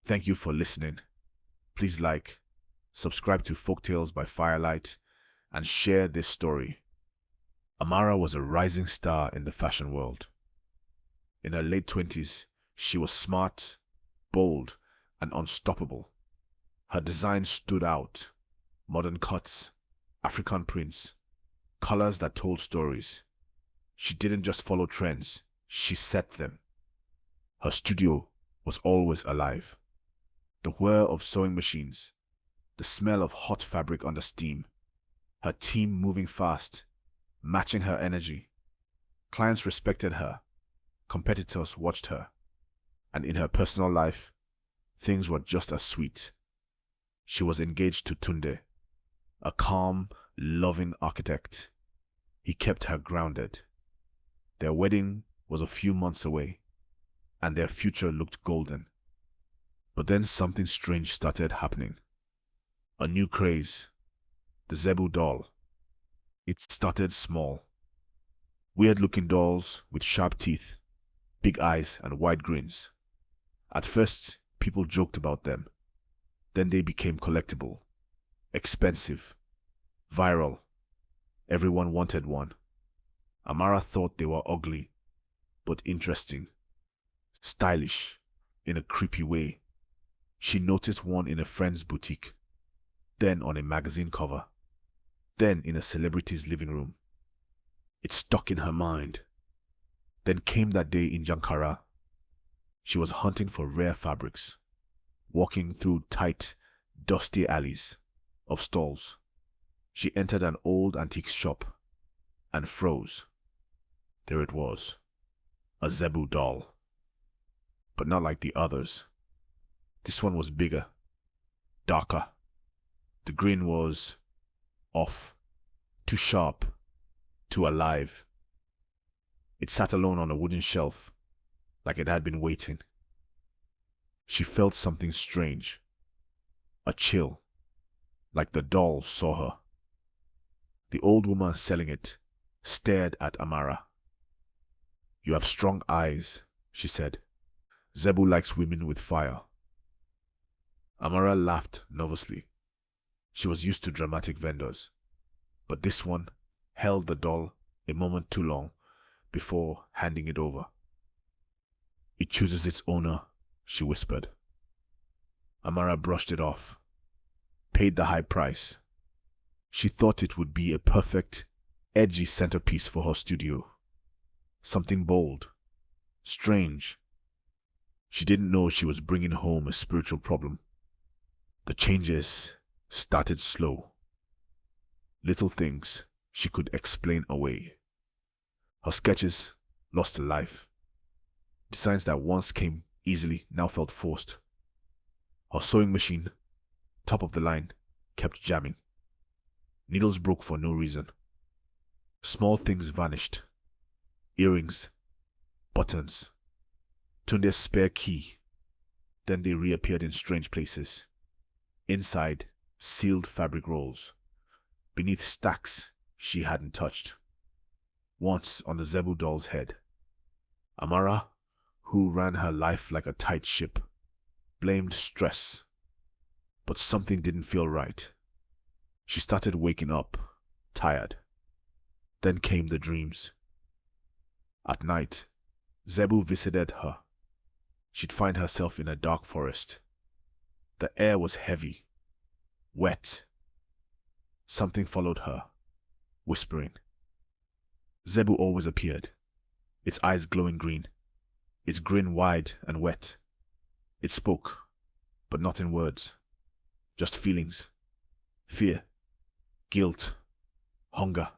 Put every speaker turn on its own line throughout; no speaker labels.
Thank you for listening. Please like, subscribe to Folktales by Firelight, and share this story. Amara was a rising star in the fashion world. In her late 20s, she was smart, bold, and unstoppable. Her design stood out. Modern cuts, African prints, colors that told stories. She didn't just follow trends, she set them. Her studio was always alive. The whir of sewing machines, the smell of hot fabric under steam, her team moving fast, matching her energy. Clients respected her, competitors watched her, and in her personal life, things were just as sweet. She was engaged to Tunde, a calm, loving architect. He kept her grounded. Their wedding was a few months away, and their future looked golden. But then something strange started happening. A new craze, the Zebu doll. It started small. Weird-looking dolls with sharp teeth, big eyes and wide grins. At first, people joked about them. Then they became collectible, expensive, viral. Everyone wanted one. Amara thought they were ugly, but interesting, stylish, in a creepy way. She noticed one in a friend's boutique, then on a magazine cover, then in a celebrity's living room. It stuck in her mind. Then came that day in Jankara. She was hunting for rare fabrics, walking through tight, dusty alleys of stalls. She entered an old antique shop and froze. There it was, a Zebu doll. But not like the others. This one was bigger, darker. The grin was off, too sharp, too alive. It sat alone on a wooden shelf, like it had been waiting. She felt something strange, a chill, like the doll saw her. The old woman selling it stared at Amara. "You have strong eyes," she said. "Zebu likes women with fire." Amara laughed nervously. She was used to dramatic vendors, but this one held the doll a moment too long before handing it over. "It chooses its owner," she whispered. Amara brushed it off, paid the high price. She thought it would be a perfect, edgy centerpiece for her studio. Something bold, strange. She didn't know she was bringing home a spiritual problem. The changes started slow. Little things she could explain away. Her sketches lost a life. Designs that once came easily now felt forced. Her sewing machine, top of the line, kept jamming. Needles broke for no reason. Small things vanished. Earrings, buttons, Tunde's spare key. Then they reappeared in strange places. Inside, sealed fabric rolls. Beneath stacks she hadn't touched. Once on the Zebu doll's head. Amara, who ran her life like a tight ship, blamed stress. But something didn't feel right. She started waking up, tired. Then came the dreams. At night, Zebu visited her. She'd find herself in a dark forest. The air was heavy, wet. Something followed her, whispering. Zebu always appeared, its eyes glowing green, its grin wide and wet. It spoke, but not in words, just feelings. Fear, guilt, hunger.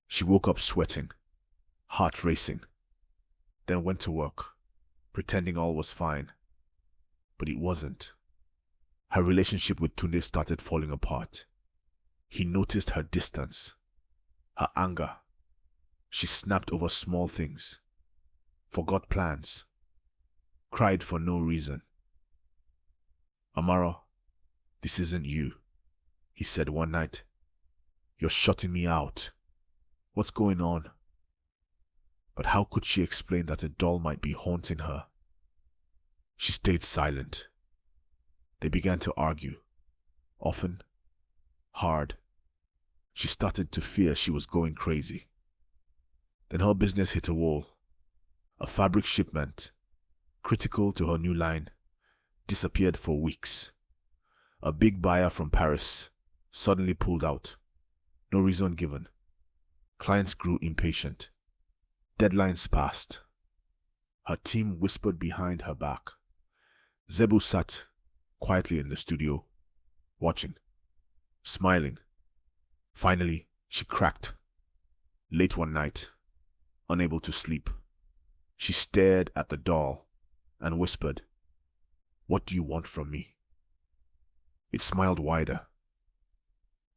She woke up sweating, heart racing, then went to work, pretending all was fine. But it wasn't. Her relationship with Tunde started falling apart. He noticed her distance, her anger. She snapped over small things, forgot plans, cried for no reason. "Amara, this isn't you," he said one night. "You're shutting me out. What's going on?" But how could she explain that a doll might be haunting her? She stayed silent. They began to argue, often, hard. She started to fear she was going crazy. Then her business hit a wall. A fabric shipment, critical to her new line, disappeared for weeks. A big buyer from Paris suddenly pulled out. No reason given. Clients grew impatient. Deadlines passed. Her team whispered behind her back. Zebu sat quietly in the studio, watching, smiling. Finally, she cracked. Late one night, unable to sleep, she stared at the doll and whispered, "What do you want from me?" It smiled wider.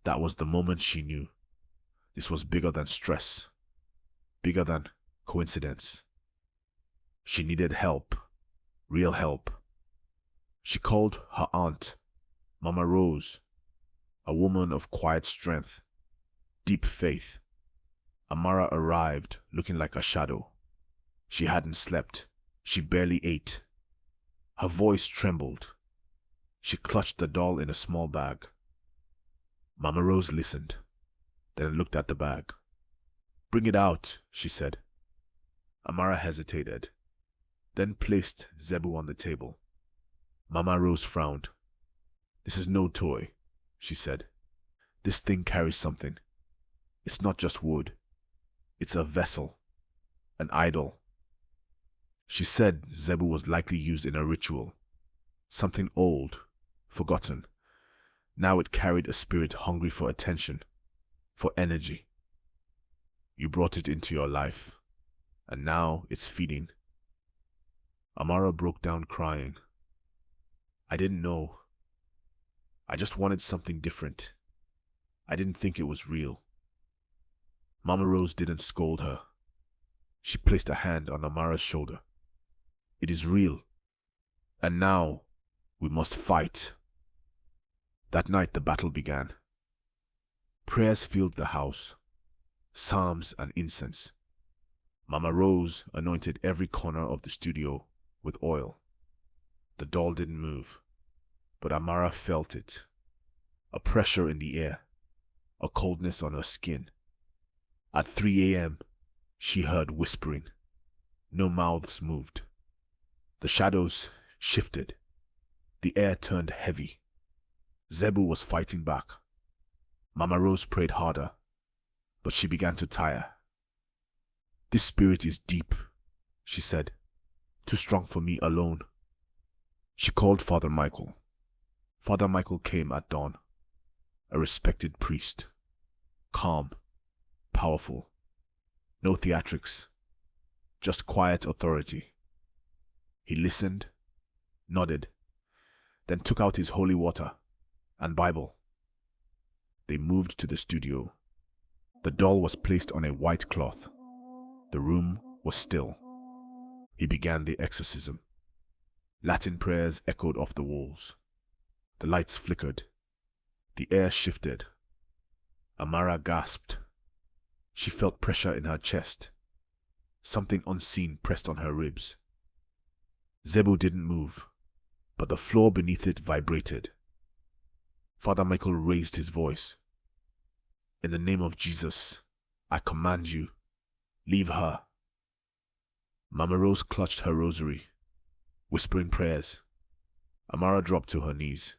That was the moment she knew this was bigger than stress, bigger than coincidence. She needed help, real help. She called her aunt, Mama Rose, a woman of quiet strength, deep faith. Amara arrived looking like a shadow. She hadn't slept. She barely ate. Her voice trembled. She clutched the doll in a small bag. Mama Rose listened, then looked at the bag. "Bring it out," she said. Amara hesitated, then placed Zebu on the table. Mama Rose frowned. "This is no toy," she said. "This thing carries something. It's not just wood. It's a vessel, an idol." She said Zebu was likely used in a ritual, something old, forgotten. Now it carried a spirit hungry for attention, for energy. "You brought it into your life, and now it's feeding." Amara broke down crying. "I didn't know. I just wanted something different. I didn't think it was real." Mama Rose didn't scold her. She placed a hand on Amara's shoulder. "It is real. And now we must fight." That night the battle began. Prayers filled the house, psalms and incense. Mama Rose anointed every corner of the studio with oil. The doll didn't move, but Amara felt it. A pressure in the air, a coldness on her skin. At 3 a.m., she heard whispering. No mouths moved. The shadows shifted. The air turned heavy. Zebu was fighting back. Mama Rose prayed harder, but she began to tire. "This spirit is deep," she said. "Too strong for me alone." She called Father Michael. Father Michael came at dawn, a respected priest, calm, powerful, no theatrics, just quiet authority. He listened, nodded, then took out his holy water and Bible. They moved to the studio. The doll was placed on a white cloth. The room was still. He began the exorcism. Latin prayers echoed off the walls. The lights flickered. The air shifted. Amara gasped. She felt pressure in her chest. Something unseen pressed on her ribs. Zebu didn't move, but the floor beneath it vibrated. Father Michael raised his voice. "In the name of Jesus, I command you, leave her." Mama Rose clutched her rosary, whispering prayers. Amara dropped to her knees.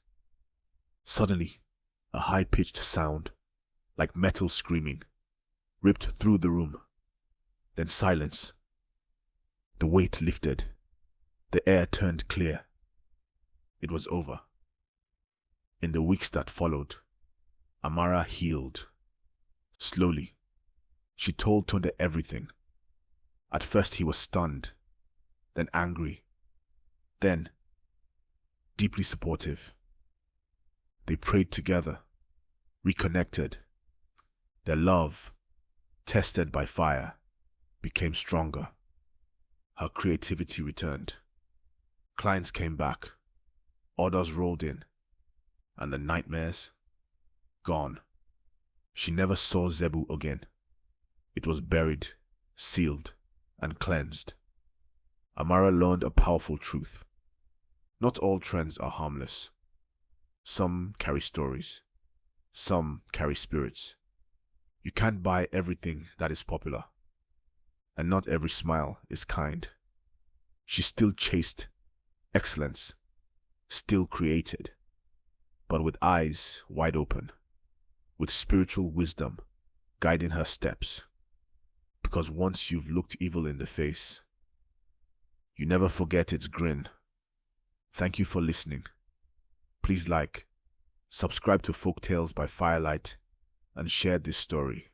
Suddenly, a high-pitched sound, like metal screaming, ripped through the room. Then silence. The weight lifted. The air turned clear. It was over. In the weeks that followed, Amara healed. Slowly, she told Tunde everything. At first he was stunned, then angry, then deeply supportive. They prayed together, reconnected. Their love, tested by fire, became stronger. Her creativity returned. Clients came back. Orders rolled in. And the nightmares? Gone. She never saw Zebu again. It was buried, sealed, and cleansed. Amara learned a powerful truth. Not all trends are harmless. Some carry stories. Some carry spirits. You can't buy everything that is popular. And not every smile is kind. She still chased excellence, still created, but with eyes wide open, with spiritual wisdom guiding her steps. Because once you've looked evil in the face, you never forget its grin. Thank you for listening. Please like, subscribe to Folktales by Firelight, and share this story.